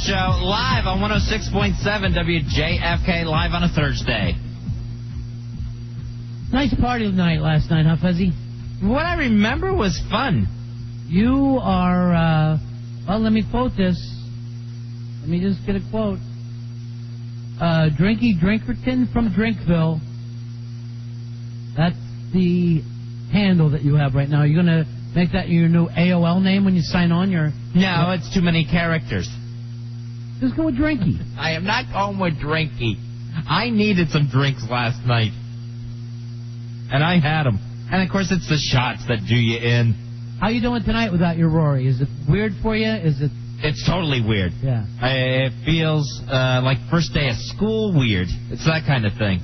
Show, live on 106.7 WJFK, live on a Thursday. Nice party tonight last night, huh, Fuzzy? What I remember was fun. You are, well, let me quote this. Let me just get a quote. Drinky Drinkerton from Drinkville. That's the handle that you have right now. You're going to make that your new AOL name when you sign on? No, it's too many characters. Just go with Drinky. I am not going with Drinky. I needed some drinks last night. And I had them. And, of course, it's the shots that do you in. How you doing tonight without your Rory? Is it weird for you? It's totally weird. Yeah. It feels like first day of school weird. It's that kind of thing.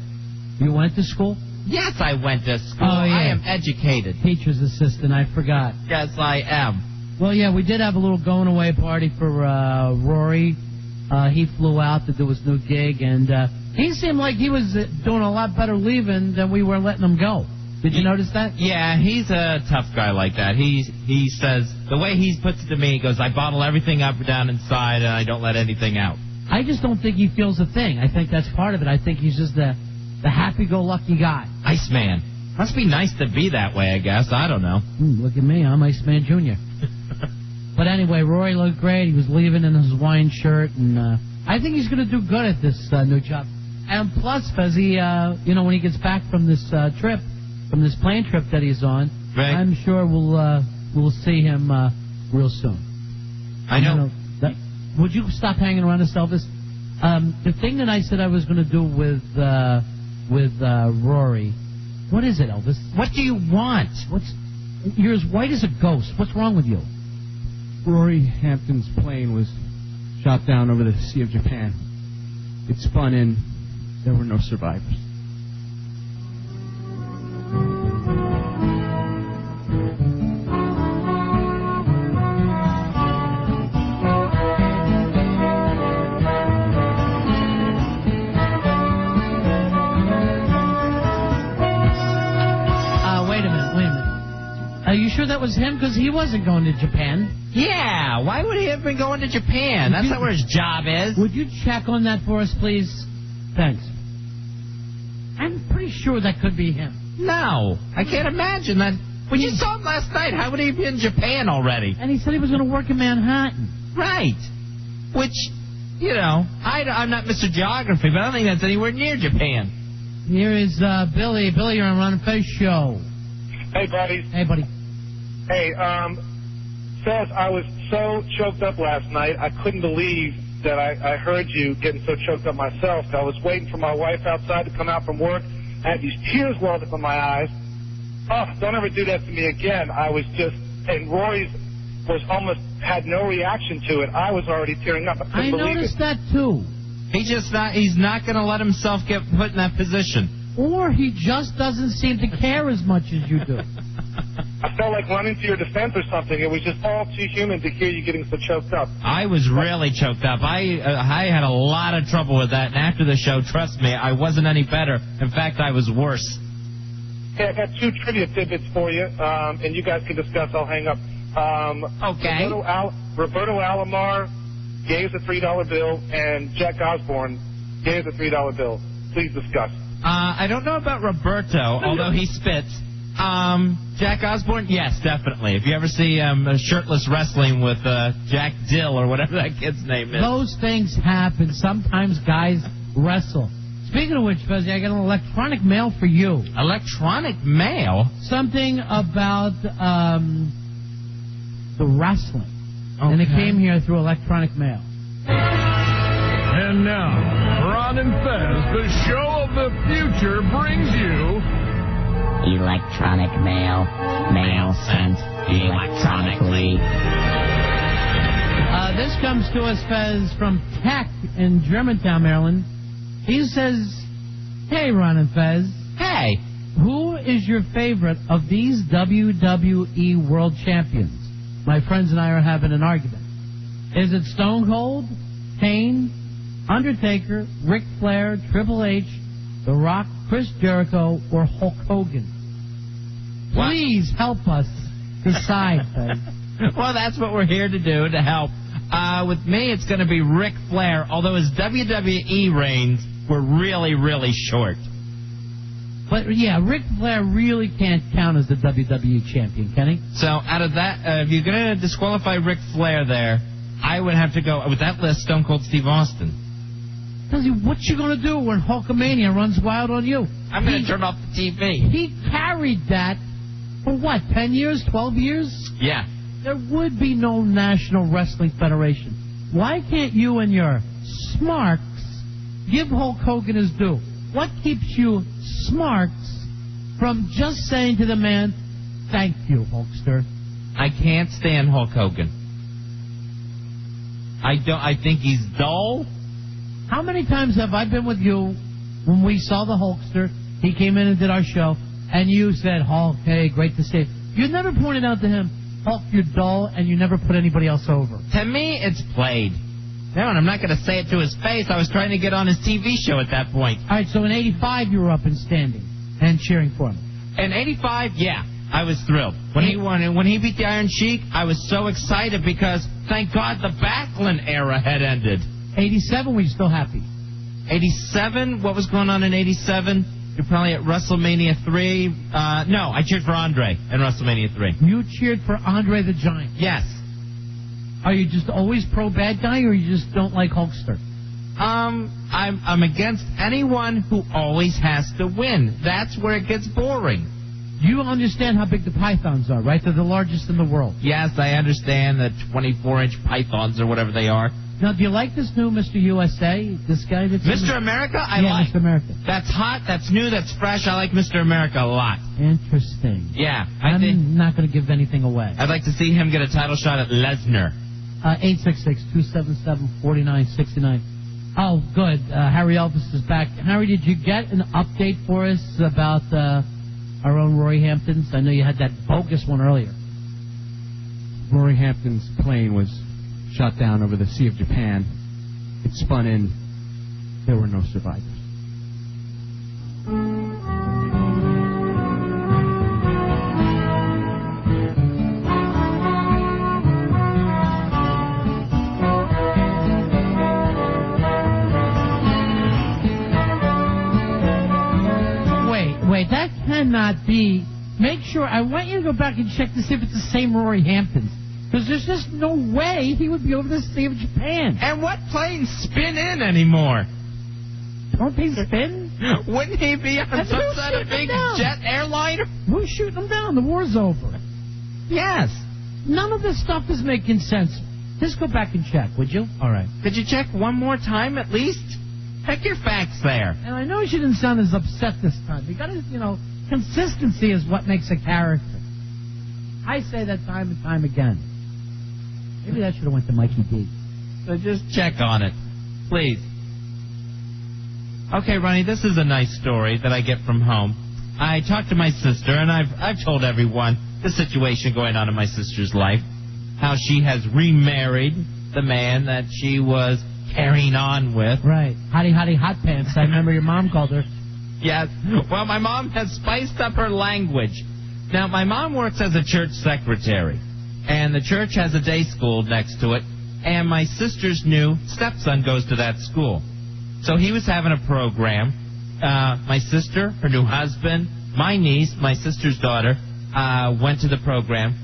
You went to school? Yes, I went to school. Oh, yeah. I am educated. Teacher's assistant, I forgot. Yes, I am. Well, yeah, we did have a little going-away party for Rory. He flew out to do his new gig, and he seemed like he was doing a lot better leaving than we were letting him go. Did you notice that? Yeah, he's a tough guy like that. He says, the way he puts it to me, he goes, I bottle everything up down inside, and I don't let anything out. I just don't think he feels a thing. I think that's part of it. I think he's just the happy-go-lucky guy. Iceman. Must be nice to be that way, I guess. I don't know. Look at me. I'm Iceman Jr. But anyway, Rory looked great. He was leaving in his Hawaiian shirt, and I think he's going to do good at this new job. And plus, Fuzzy, when he gets back from this trip, from this plane trip that he's on, right. I'm sure we'll see him real soon. I know. Would you stop hanging around us, Elvis? The thing that I said I was going to do with Rory, what is it, Elvis? What do you want? You're as white as a ghost. What's wrong with you? Rory Hampton's plane was shot down over the Sea of Japan. It spun in. There were no survivors. Wait a minute. Are you sure that was him? Because he wasn't going to Japan. Yeah, why would he have been going to Japan? That's not where his job is. Would you check on that for us, please? Thanks. I'm pretty sure that could be him. No, I can't imagine that. When you saw him last night, how would he be in Japan already? And he said he was going to work in Manhattan. Right. Which, I'm not Mr. Geography, but I don't think that's anywhere near Japan. Here is Billy. Billy, you're on Ron and Fez show. Hey, buddies. Hey, buddy. Hey, Fez, I was so choked up last night, I couldn't believe that I heard you getting so choked up myself. I was waiting for my wife outside to come out from work. I had these tears welled up in my eyes. Oh, don't ever do that to me again. I was just, and Rory's had no reaction to it. I was already tearing up. I noticed that too. He's not going to let himself get put in that position. Or he just doesn't seem to care as much as you do. I felt like running to your defense or something. It was just all too human to hear you getting so choked up. I was really choked up. I had a lot of trouble with that, and after the show, trust me, I wasn't any better. In fact, I was worse. Hey, I got 2 trivia tidbits for you, and you guys can discuss. I'll hang up. Okay. Roberto Alomar gave us a $3 bill, and Jack Osborne gave us a $3 bill. Please discuss. I don't know about Roberto, although he spits. Jack Osborne, yes, definitely. If you ever see shirtless wrestling with Jack Dill or whatever that kid's name is. Those things happen. Sometimes guys wrestle. Speaking of which, Fuzzy, I got an electronic mail for you. Electronic mail? Something about the wrestling. Okay. And it came here through electronic mail. And now, Ron and Fez, the show of the future, brings you electronic mail. Mail sent electronically. This comes to us, Fez, from Tech in Germantown, Maryland. He says, hey, Ron and Fez. Hey. Who is your favorite of these WWE World Champions? My friends and I are having an argument. Is it Stone Cold, Kane, Undertaker, Ric Flair, Triple H, The Rock, Chris Jericho, or Hulk Hogan? Please help us decide, Fez. Well, that's what we're here to do, to help. With me, it's going to be Ric Flair, although his WWE reigns were really, really short. But, yeah, Ric Flair really can't count as the WWE champion, can he? So, out of that, if you're going to disqualify Ric Flair there, I would have to go, with that list, Stone Cold Steve Austin. What you going to do when Hulkamania runs wild on you? I'm going to turn off the TV. He carried that for what, 10 years, 12 years? Yeah. There would be no National Wrestling Federation. Why can't you and your smarks give Hulk Hogan his due? What keeps you smarks from just saying to the man, thank you, Hulkster? I can't stand Hulk Hogan. I think he's dull. How many times have I been with you when we saw the Hulkster, he came in and did our show, and you said, Hulk, hey, great to see you. You never pointed out to him, Hulk, you're dull, and you never put anybody else over. To me, it's played. No, and I'm not going to say it to his face. I was trying to get on his TV show at that point. All right, so in 85, you were up and standing and cheering for him. In 85, yeah, I was thrilled. When he won, and when he beat the Iron Sheik, I was so excited because, thank God, the Backlund era had ended. 87, were you still happy? 87, what was going on in 87? You're probably at WrestleMania 3. No, I cheered for Andre in WrestleMania 3. You cheered for Andre the Giant? Yes. Are you just always pro-bad guy, or you just don't like Hulkster? I'm against anyone who always has to win. That's where it gets boring. You understand how big the pythons are, right? They're the largest in the world. Yes, I understand the 24-inch pythons or whatever they are. Now, do you like this new Mr. USA? This guy that's... Mr. America? I like. like. Mr. America. That's hot, that's new, that's fresh. I like Mr. America a lot. Interesting. Yeah. I'm not going to give anything away. I'd like to see him get a title shot at Lesnar. 866-277-4969. Oh, good. Harry Elvis is back. Harry, did you get an update for us about our own Rory Hamptons? I know you had that bogus one earlier. Rory Hampton's plane was shot down over the Sea of Japan. It spun in. There were no survivors. Wait, that cannot be. Make sure. I want you to go back and check to see if it's the same Rory Hamptons. Because there's just no way he would be over the Sea of Japan. And what planes spin in anymore? Don't they spin? Wouldn't he be on some sort of big jet airliner? Who's shooting them down? The war's over. Yes. None of this stuff is making sense. Just go back and check, would you? All right. Could you check one more time at least? Check your facts there. And I know you didn't sound as upset this time. You got to, consistency is what makes a character. I say that time and time again. Maybe that should have went to Mikey D. So just check on it, please. Okay, Ronnie, this is a nice story that I get from home. I talked to my sister, and I've told everyone the situation going on in my sister's life, how she has remarried the man that she was carrying on with. Right. Hottie, hot pants. I remember your mom called her. Yes. Well, my mom has spiced up her language. Now, my mom works as a church secretary, and the church has a day school next to it, and my sister's new stepson goes to that school. So he was having a program. My sister, her new husband, my niece, my sister's daughter, went to the program,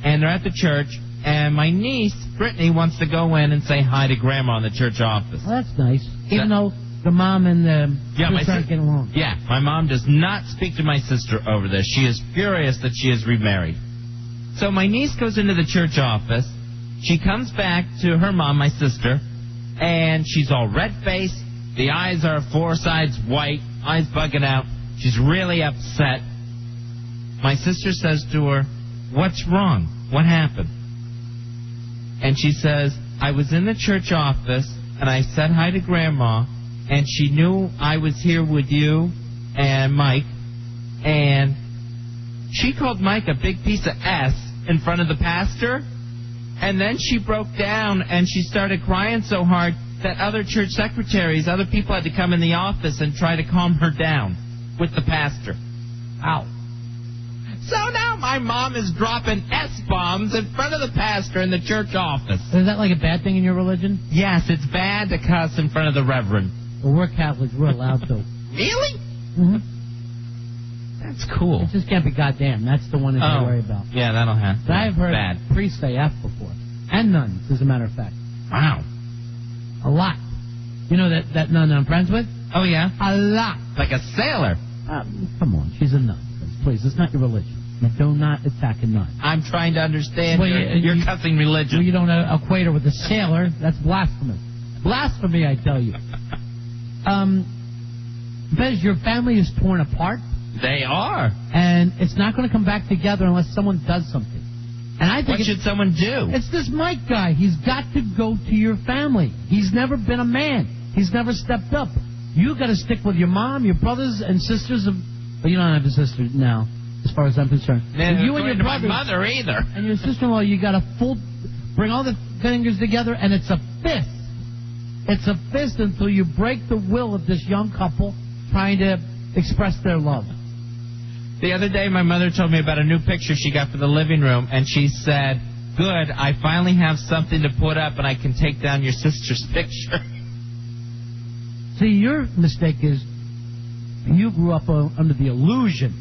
and they're at the church, and my niece, Brittany, wants to go in and say hi to Grandma in the church office. Well, that's nice. Even though the mom and the sister aren't getting along. Yeah, my mom does not speak to my sister over this. She is furious that she is remarried. So my niece goes into the church office. She comes back to her mom, my sister, and she's all red-faced. The eyes are four sides white, eyes bugging out. She's really upset. My sister says to her, "What's wrong? What happened?" And she says, "I was in the church office, and I said hi to Grandma, and she knew I was here with you and Mike, and she called Mike a big piece of S in front of the pastor, and then she broke down, and she started crying so hard that other church secretaries, other people had to come in the office and try to calm her down with the pastor." Ow. So now my mom is dropping S-bombs in front of the pastor in the church office. Is that like a bad thing in your religion? Yes, it's bad to cuss in front of the reverend. Well, we're Catholics. We're allowed to. Really? Mm-hmm. That's cool. It just can't be goddamn. That's the one that I worry about. Yeah, that'll happen. But I've heard bad. priests say F before. And nuns, as a matter of fact. Wow. A lot. You know that nun I'm friends with? Oh, yeah? A lot. Like a sailor. Come on, she's a nun. Please, it's not your religion. Do not attack a nun. I'm trying to understand Well, your cussing religion. Well, you don't equate her with a sailor. That's blasphemous. Blasphemy, I tell you. Bez, your family is torn apart. They are. And it's not going to come back together unless someone does something. And I think what should someone do? It's this Mike guy. He's got to go to your family. He's never been a man. He's never stepped up. You got to stick with your mom, your brothers and sisters. Well, you don't have a sister now, as far as I'm concerned. Yeah, you and your brothers, my mother either. And your sister-in-law, you got to bring all the fingers together, and it's a fist. It's a fist until you break the will of this young couple trying to express their love. The other day, my mother told me about a new picture she got for the living room, and she said, "Good, I finally have something to put up, and I can take down your sister's picture." See, your mistake is you grew up under the illusion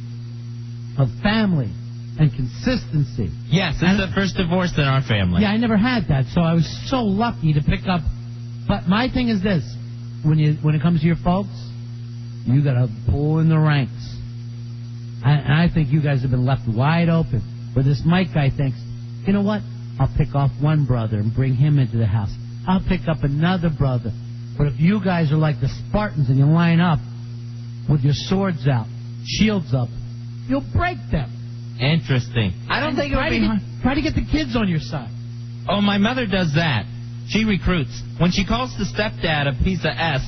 of family and consistency. Yes, this is the first divorce in our family. Yeah, I never had that, so I was so lucky to pick up. But my thing is this: when it comes to your folks, you got to pull in the ranks. And I think you guys have been left wide open. Where this Mike guy thinks, you know what? I'll pick off one brother and bring him into the house. I'll pick up another brother. But if you guys are like the Spartans and you line up with your swords out, shields up, you'll break them. Interesting. I don't think it would be hard. Try to get the kids on your side. Oh, my mother does that. She recruits. When she calls the stepdad a piece of S.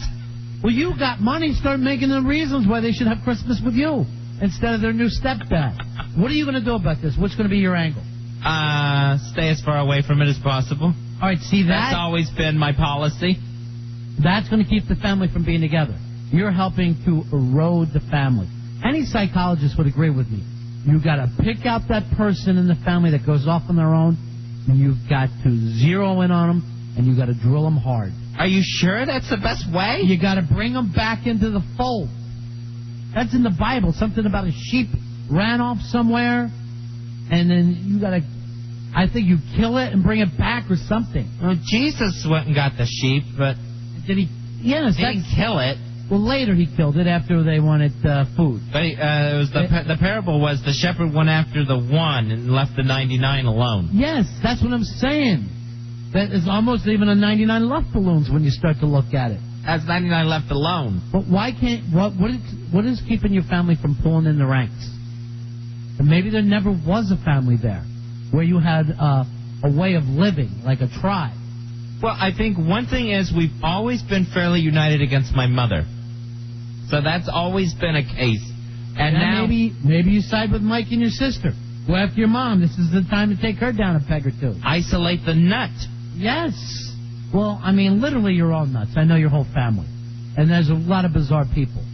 Well, you got money. Start making the reasons why they should have Christmas with you instead of their new stepdad. What are you going to do about this? What's going to be your angle? Stay as far away from it as possible. All right, see that? That's always been my policy. That's going to keep the family from being together. You're helping to erode the family. Any psychologist would agree with me. You've got to pick out that person in the family that goes off on their own. You've got to zero in on them, and you've got to drill them hard. Are you sure that's the best way? You got to bring them back into the fold. That's in the Bible. Something about a sheep ran off somewhere, and then you got to, I think you kill it and bring it back or something. Well, Jesus went and got the sheep, but did he? Yes, he didn't kill it. Well, later he killed it after they wanted food. But it was the parable was the shepherd went after the one and left the 99 alone. Yes, that's what I'm saying. That is almost even a 99 left balloons when you start to look at it. That's 99 left alone. But why can't... What is keeping your family from pulling in the ranks? And maybe there never was a family there where you had a way of living, like a tribe. Well, I think one thing is we've always been fairly united against my mother. So that's always been a case. And now maybe you side with Mike and your sister. Go after your mom. This is the time to take her down a peg or two. Isolate the nut. Yes. Well, I mean, literally you're all nuts. I know your whole family. And there's a lot of bizarre people.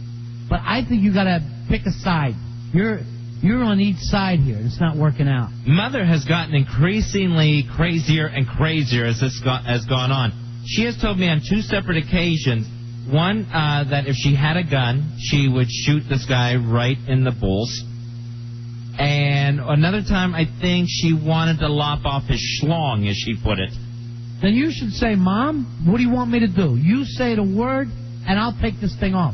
But I think you got to pick a side. You're on each side here. It's not working out. Mother has gotten increasingly crazier and crazier as this has gone on. She has told me on two separate occasions, one, that if she had a gun, she would shoot this guy right in the balls. And another time, I think she wanted to lop off his schlong, as she put it. Then you should say, Mom, what do you want me to do? You say the word, and I'll take this thing off.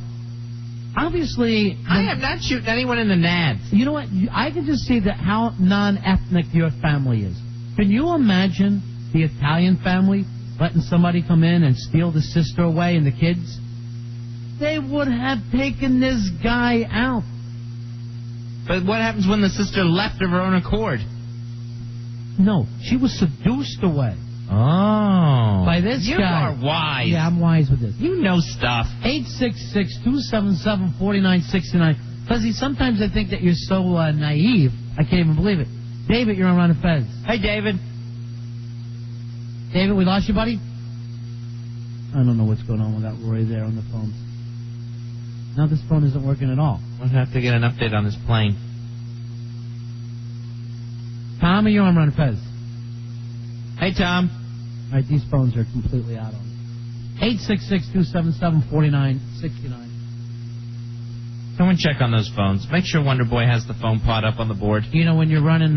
Obviously... I am not shooting anyone in the nads. You know what? I can just see that how non-ethnic your family is. Can you imagine the Italian family letting somebody come in and steal the sister away and the kids? They would have taken this guy out. But what happens when the sister left of her own accord? No, she was seduced away. Oh. By this guy. You are wise. Yeah, I'm wise with this. You know stuff. 866-277-4969. Fuzzy, sometimes I think that you're so naive, I can't even believe it. David, you're on Ron and Fez. Hey, David. David, we lost you, buddy? I don't know what's going on with that Rory there on the phone. Now this phone isn't working at all. We'll have to get an update on this plane. Tom, are you on Run Fez? Hey, Tom. All right, these phones are completely out on. 866-277-4969. Someone check on those phones. Make sure Wonder Boy has the phone pod up on the board. You know, when you're running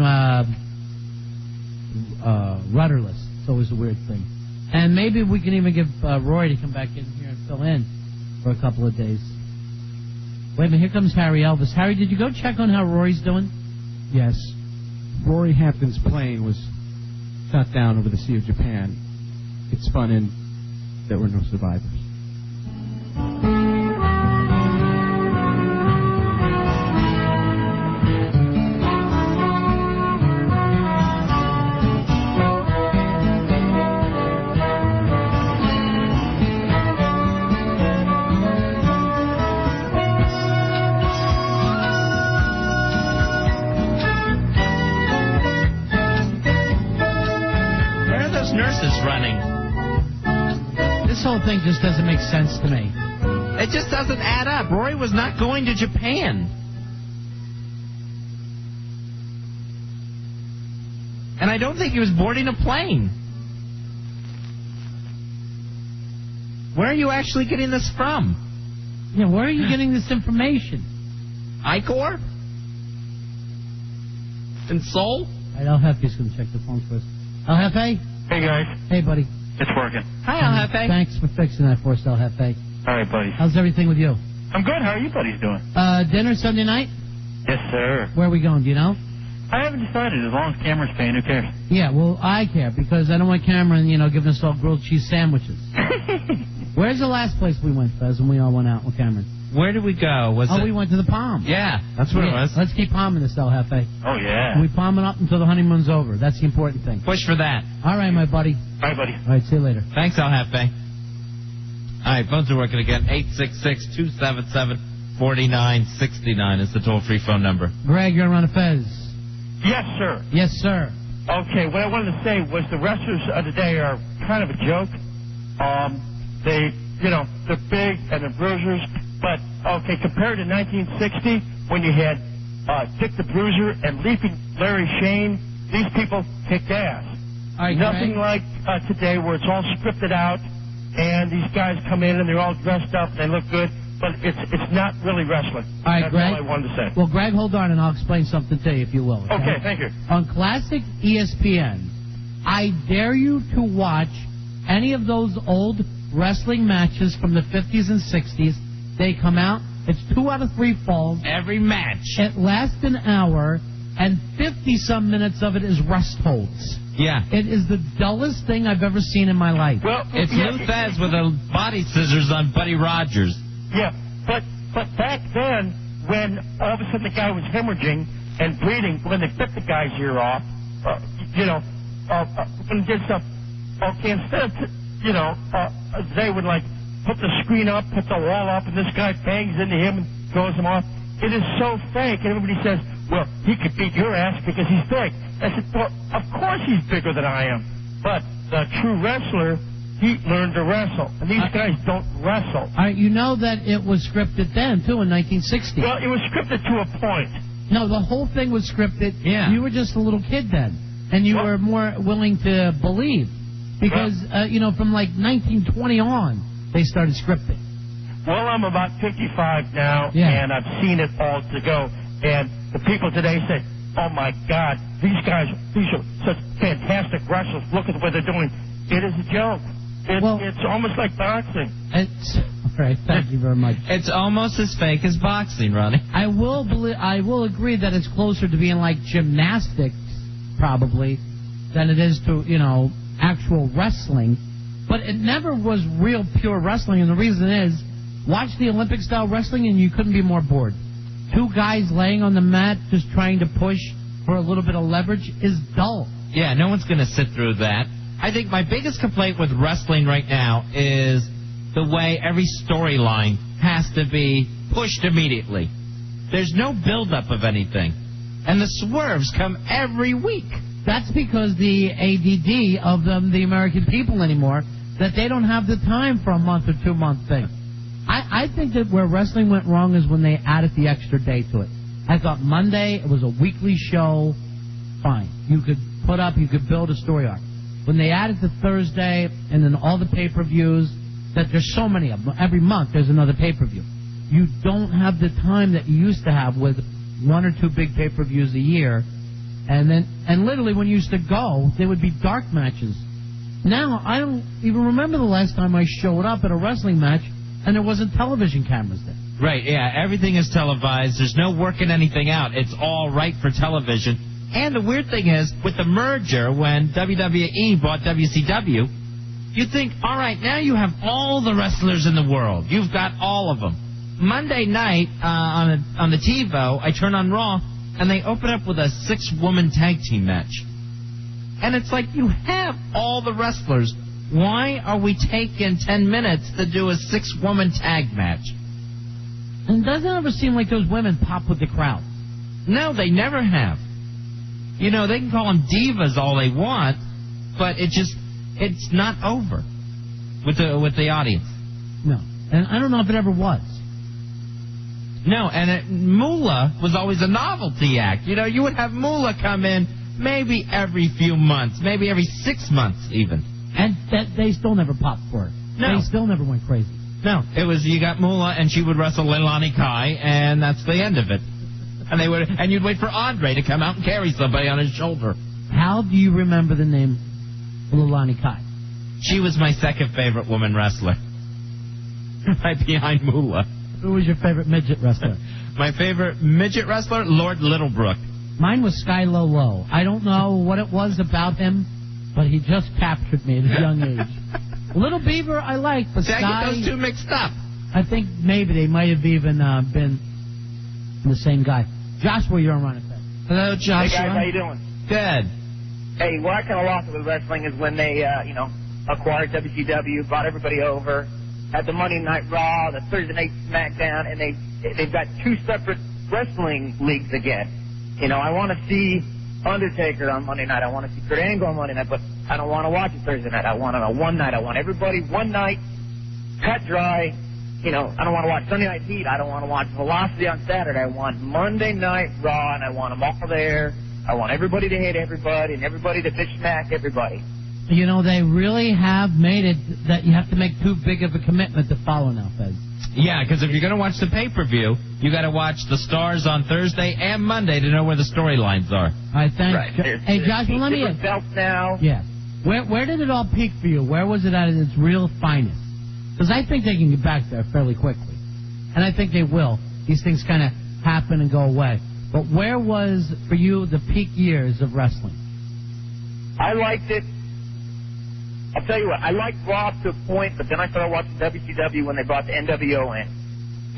rudderless, it's always a weird thing. And maybe we can even give Rory to come back in here and fill in for a couple of days. Wait a minute, here comes Harry Elvis. Harry, did you go check on how Rory's doing? Yes. Rory Hampton's plane was shot down over the Sea of Japan. It spun in. There were no survivors. This whole thing just doesn't make sense to me. It just doesn't add up. Rory was not going to Japan. And I don't think he was boarding a plane. Where are you actually getting this from? Yeah, where are you getting this information? Icor? In Seoul? All right, El Jefe's going to check the phone first. El Jefe? Hey, guys. Hey, buddy. It's working. Hi, El Jefe. Thanks for fixing that for us, El Jefe. All right, buddy. How's everything with you? I'm good. How are you buddies doing? Dinner Sunday night? Yes, sir. Where are we going, do you know? I haven't decided. As long as Cameron's paying, who cares? Yeah, well, I care, because I don't want Cameron, giving us all grilled cheese sandwiches. Where's the last place we went, Fez, when we all went out with Cameron? Where did we go? We went to the Palm. Yeah, that's what it was. Let's keep palming this, El Jefe. Oh, yeah. We palm it up until the honeymoon's over. That's the important thing. Push for that. All right, my buddy. All right, buddy. All right, see you later. Thanks, El Jefe. All right, phones are working again. 866-277-4969 is the toll-free phone number. Greg, you're on a Fez. Yes, sir. Yes, sir. Okay, what I wanted to say was the wrestlers of today are kind of a joke. They're big and they're bruisers. But, okay, compared to 1960, when you had Dick the Bruiser and Leaping Larry Shane, these people kicked ass. All right, Nothing Greg. like today where it's all scripted out and these guys come in and they're all dressed up and they look good, but it's not really wrestling. All right, That's Greg. all I wanted to say. Well, Greg, hold on, and I'll explain something to you, if you will. Okay, thank you. On classic ESPN, I dare you to watch any of those old wrestling matches from the 50s and 60s. They come out. It's 2 out of 3 falls. Every match. It lasts an hour, and 50-some minutes of it is rest holds. Yeah. It is the dullest thing I've ever seen in my life. Well, It's Lou Thez with a body scissors on Buddy Rogers. Yeah, but back then, when all of a sudden the guy was hemorrhaging and bleeding, when they bit the guy's ear off, when they did stuff, okay, instead of, they would put the screen up, put the wall up, and this guy bangs into him and throws him off. It is so fake, and everybody says, well, he could beat your ass because he's big. I said, well, of course he's bigger than I am. But the true wrestler, he learned to wrestle. And these guys don't wrestle. You know that it was scripted then, too, in 1960. Well, it was scripted to a point. No, the whole thing was scripted. Yeah. You were just a little kid then, and you were more willing to believe. Because, from 1920 on, they started scripting. Well, I'm about 55 now, and I've seen it all to go. And the people today say, oh, my God, these are such fantastic wrestlers. Look at the way they're doing. It is a joke. It's almost like boxing. All right, thank you very much. It's almost as fake as boxing, Ronnie. I will agree that it's closer to being like gymnastics, probably, than it is to, actual wrestling. But it never was real pure wrestling, and the reason is, watch the Olympic-style wrestling and you couldn't be more bored. 2 guys laying on the mat just trying to push for a little bit of leverage is dull. Yeah, no one's going to sit through that. I think my biggest complaint with wrestling right now is the way every storyline has to be pushed immediately. There's no buildup of anything. And the swerves come every week. That's because the ADD of the American people anymore, that they don't have the time for a month or 2-month thing. I think that where wrestling went wrong is when they added the extra day to it. I thought Monday, it was a weekly show. fine. You could build a story arc. When they added to Thursday and then all the pay-per-views, that there's so many of them. Every month there's another pay-per-view. You don't have the time that you used to have with 1 or 2 big pay-per-views a year. And literally when you used to go, there would be dark matches. Now, I don't even remember the last time I showed up at a wrestling match and there wasn't television cameras there. Right, yeah, everything is televised. There's no working anything out. It's all right for television. And the weird thing is, with the merger, when WWE bought WCW, you think, all right, now you have all the wrestlers in the world. You've got all of them. Monday night on the TiVo, I turn on Raw, and they open up with a 6-woman tag team match. And it's like, you have all the wrestlers. Why are we taking 10 minutes to do a 6-woman tag match? And doesn't it ever seem like those women pop with the crowd? No, they never have. You know, they can call them divas all they want, but it's not over with the audience. No. And I don't know if it ever was. No, and Moolah was always a novelty act. You know, you would have Moolah come in maybe every few months, maybe every 6 months even. And they still never popped for it. No. They still never went crazy. No, it was you got Moolah and she would wrestle Leilani Kai, and that's the end of it. And you'd wait for Andre to come out and carry somebody on his shoulder. How do you remember the name Leilani Kai? She was my second favorite woman wrestler. Right behind Moolah. Who was your favorite midget wrestler? My favorite midget wrestler, Lord Littlebrook. Mine was Skylo Low. I don't know what it was about him, but he just captured me at a young age. Little Beaver I liked, but Did I get those two mixed up? I think maybe they might have even been the same guy. Joshua, you're on Run It Back. Hello, Joshua. Hey, guys, how you doing? Good. Hey, what I kind of lost with wrestling is when they, acquired WCW, brought everybody over, had the Monday Night Raw, the Thursday Night SmackDown, and they've got 2 separate wrestling leagues again. You know, I want to see Undertaker on Monday night. I want to see Kurt Angle on Monday night, but I don't want to watch it Thursday night. I want it on one night. I want everybody one night, cut dry. You know, I don't want to watch Sunday Night Heat. I don't want to watch Velocity on Saturday. I want Monday Night Raw, and I want them all there. I want everybody to hate everybody and everybody to bitch smack everybody. You know, they really have made it that you have to make too big of a commitment to follow now, Fez. Yeah, because if you're going to watch the pay-per-view, you got to watch the stars on Thursday and Monday to know where the storylines are. I think. Right. Hey, Joshua, let me ask. Belts now. Yeah. Where did it all peak for you? Where was it at its real finest? Because I think they can get back there fairly quickly. And I think they will. These things kind of happen and go away. But where was, for you, the peak years of wrestling? I liked it. I'll tell you what, I liked Raw to a point, but then I started watching WCW when they brought the NWO in.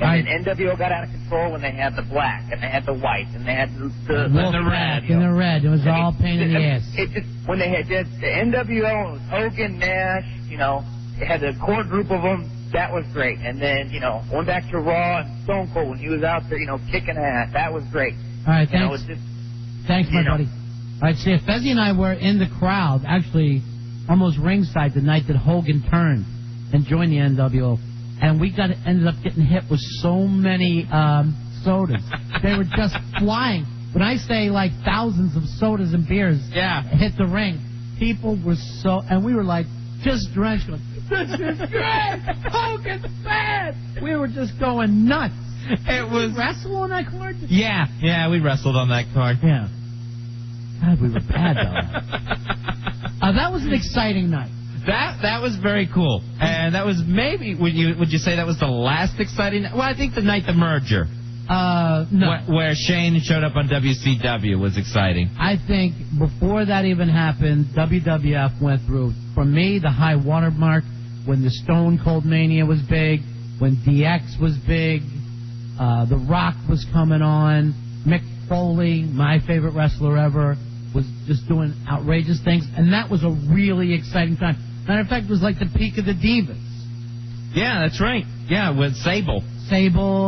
And then NWO got out of control when they had the black, and they had the white, and they had the red. And the red. It was all pain in the ass. It just, when they had the NWO, it was Hogan, Nash, you know, they had the core group of them. That was great. And then, you know, going back to Raw and Stone Cold when he was out there, you know, kicking ass. That was great. All right, thanks. You know, it's just, thanks, my buddy. All right, see, Fezzi and I were in the crowd, actually almost ringside the night that Hogan turned and joined the NWO. And we ended up getting hit with so many sodas. They were just flying. When I say like thousands of sodas and beers hit the ring, people were so, and we were like just drenched going, this is great! Hogan's bad! We were just going nuts. It was wrestle on that card? Yeah, we wrestled on that card. Yeah. God, we were bad though. That was an exciting night. That was very cool, and that was maybe would you say that was the last exciting? Well, I think the night the merger, no, where Shane showed up on WCW was exciting. I think before that even happened, WWF went through, for me, the high watermark when the Stone Cold Mania was big, when DX was big, The Rock was coming on, Mick Foley, my favorite wrestler ever, was just doing outrageous things, and that was a really exciting time. Matter of fact, it was like the peak of the Divas. Yeah, that's right. Yeah, with Sable,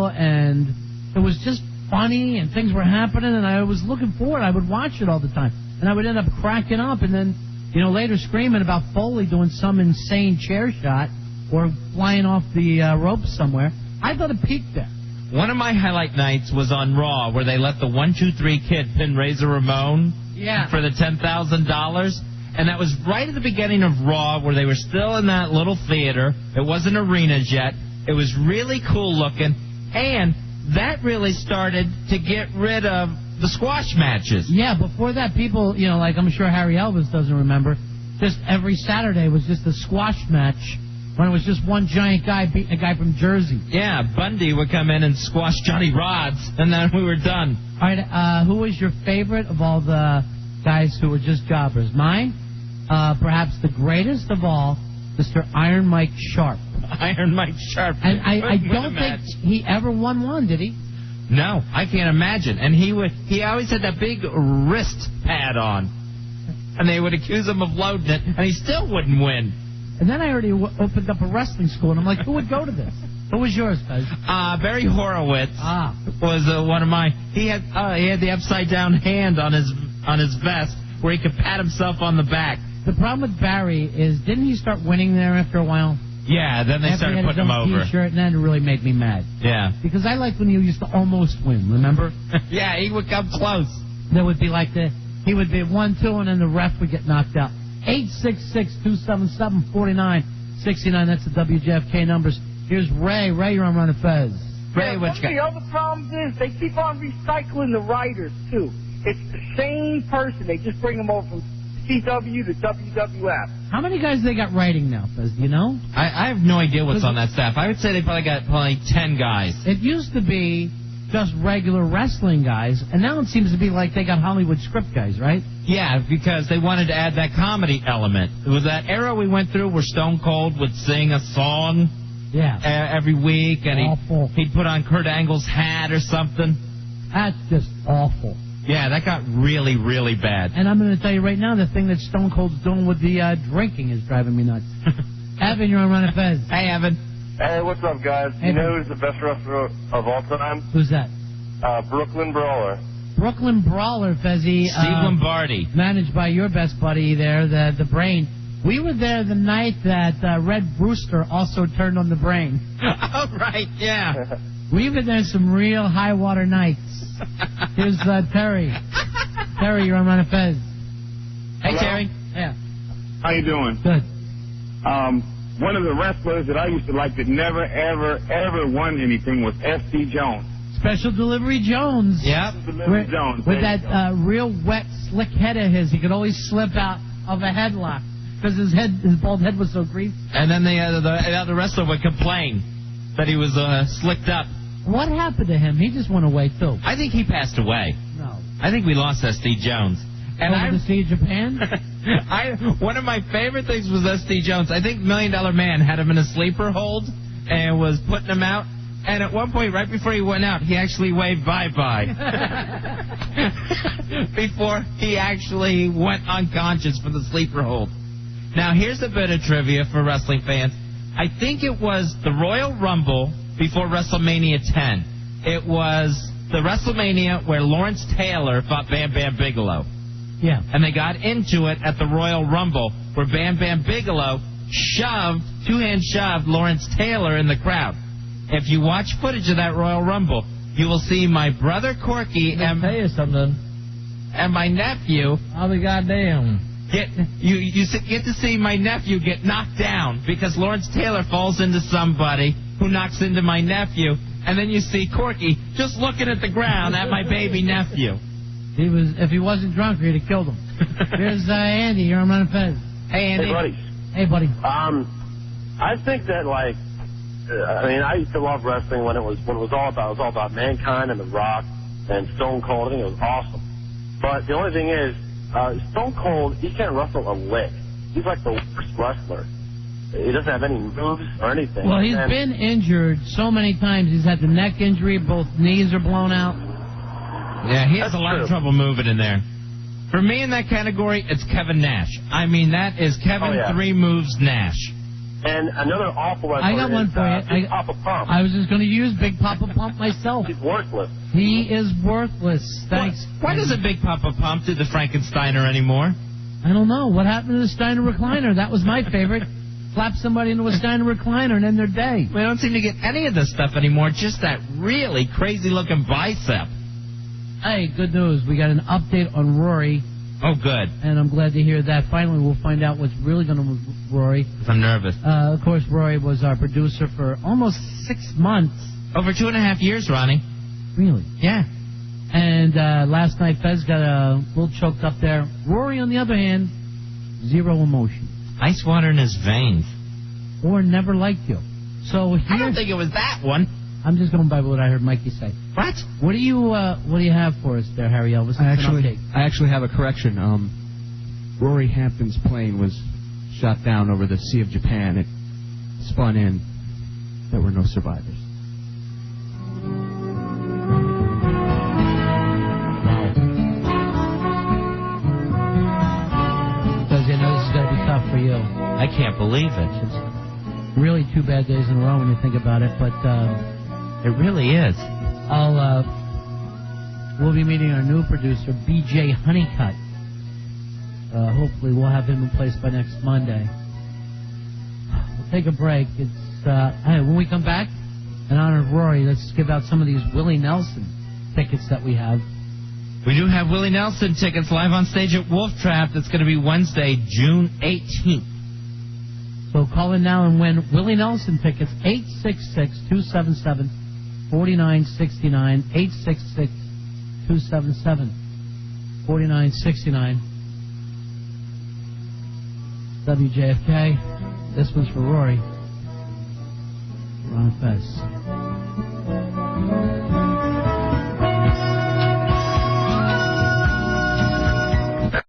and it was just funny, and things were happening, and I was looking forward. I would watch it all the time, and I would end up cracking up, and then, you know, later screaming about Foley doing some insane chair shot or flying off the ropes somewhere. I thought it peaked there. One of my highlight nights was on Raw, where they let the 1-2-3 Kid pin Razor Ramon. for the $10,000. And that was right at the beginning of Raw, where they were still in that little theater. It wasn't arenas yet. It was really cool looking. And that really started to get rid of the squash matches. Yeah, before that, people, like I'm sure Harry Elvis doesn't remember, just every Saturday was just a squash match when it was just one giant guy beating a guy from Jersey. Yeah, Bundy would come in and squash Johnny Rods, and then we were done. All right, who was your favorite of all the guys who were just jobbers? Mine, perhaps the greatest of all, Mr. Iron Mike Sharp. Iron Mike Sharp. And I don't think he ever won one, did he? No, I can't imagine. And he always had that big wrist pad on. And they would accuse him of loading it, and he still wouldn't win. And then I already opened up a wrestling school, and I'm like, who would go to this? Who was yours, Fez? Barry Horowitz was one of mine. He had the upside-down hand on his vest where he could pat himself on the back. The problem with Barry is, didn't he start winning there after a while? Yeah, then they started putting him over. T-shirt, and then it really made me mad. Yeah. Because I liked when he used to almost win, remember? Yeah, he would come close. There would be he would be 1-2, and then the ref would get knocked out. 866-277-4969. That's the WJFK numbers. Here's Ray. Ray, you're on Run of Fez. Ray, what you got? One of the other problems is they keep on recycling the writers, too. It's the same person. They just bring them over from CW to WWF. How many guys they got writing now, Fez? Do you know? I have no idea what's on that staff. I would say they probably got 10 guys. It used to be just regular wrestling guys, and now it seems to be like they got Hollywood script guys, right? Yeah, because they wanted to add that comedy element. It was that era we went through where Stone Cold would sing a song every week, and he'd put on Kurt Angle's hat or something. That's just awful. Yeah, that got really, really bad. And I'm going to tell you right now, the thing that Stone Cold's doing with the drinking is driving me nuts. Evan, you're on Run of Fez. Hey, Evan. Hey, what's up, guys? Hey, you know who's the best wrestler of all time? Who's that? Brooklyn Brawler. Brooklyn Brawler, Fezzy. Steve Lombardi. Managed by your best buddy there, the Brain. We were there the night that Red Brewster also turned on the Brain. Oh, right, yeah. We've been there some real high-water nights. Here's Terry. Terry, you're on Run of Fez. Hey, Terry. Yeah. How you doing? Good. One of the wrestlers that I used to like that never, ever, ever won anything was S.D. Jones. Special Delivery Jones. Yep. Jones. With that real wet, slick head of his, he could always slip out of a headlock because his bald head was so greasy. And then the wrestler would complain that he was slicked up. What happened to him? He just went away, too. I think he passed away. No. I think we lost S.D. Jones. And over to see Japan? One of my favorite things was S.D. Jones. I think $1 Million Man had him in a sleeper hold and was putting him out. And at one point, right before he went out, he actually waved bye-bye. Before he actually went unconscious from the sleeper hold. Now, here's a bit of trivia for wrestling fans. I think it was the Royal Rumble before WrestleMania 10. It was the WrestleMania where Lawrence Taylor fought Bam Bam Bigelow. Yeah. And they got into it at the Royal Rumble where Bam Bam Bigelow two-hand shoved Lawrence Taylor in the crowd. If you watch footage of that Royal Rumble, you will see my brother Corky and tell you something. And my nephew. I'll be goddamn. You get to see my nephew get knocked down because Lawrence Taylor falls into somebody who knocks into my nephew, and then you see Corky just looking at the ground at my baby nephew. If he wasn't drunk, he'd have killed him. Here's Andy. You're on Run of Fez. Hey, Andy. Hey, buddy. Hey, buddy. I think that I used to love wrestling when it was all about Mankind and The Rock and Stone Cold. I think it was awesome. But the only thing is, Stone Cold, he can't wrestle a lick. He's like the worst wrestler. He doesn't have any moves or anything. Well, he's been injured so many times. He's had the neck injury. Both knees are blown out. Yeah, he has a lot of trouble moving in there. For me in that category, it's Kevin Nash. I mean, that is Kevin 3 moves Nash. And another awful wrestler I got one for you. Big Papa Pump. I was just going to use Big Papa Pump myself. He's worthless. He is worthless. Thanks. Why doesn't Big Papa Pump do the Frankensteiner anymore? I don't know. What happened to the Steiner recliner? That was my favorite. Slap somebody into a Steiner recliner and end their day. We don't seem to get any of this stuff anymore. Just that really crazy-looking bicep. Hey, good news. We got an update on Rory. Oh, good. And I'm glad to hear that. Finally, we'll find out what's really going on with Rory. Because I'm nervous. Of course, Rory was our producer for almost 6 months. Over 2.5 years, Ronnie. Really? Yeah. And last night, Fez got a little choked up there. Rory, on the other hand, zero emotion. Ice water in his veins. Or never liked you. So I don't think it was that one. I'm just going by what I heard Mikey say. What? What do you have for us there, Harry Elvis? I actually have a correction. Rory Hampton's plane was shot down over the Sea of Japan. It spun in. There were no survivors. Because you know this is going to be tough for you. I can't believe it. It's really 2 bad days in a row when you think about it, but it really is. We'll be meeting our new producer, BJ Honeycutt. Hopefully we'll have him in place by next Monday. We'll take a break. Hey, when we come back, in honor of Rory, let's give out some of these Willie Nelson tickets that we have. We do have Willie Nelson tickets live on stage at Wolf Trap. That's going to be Wednesday, June 18th. So call in now and win Willie Nelson tickets, 866-277-4969, 866-277-4969. WJFK. This one's for Rory. Ron Fez.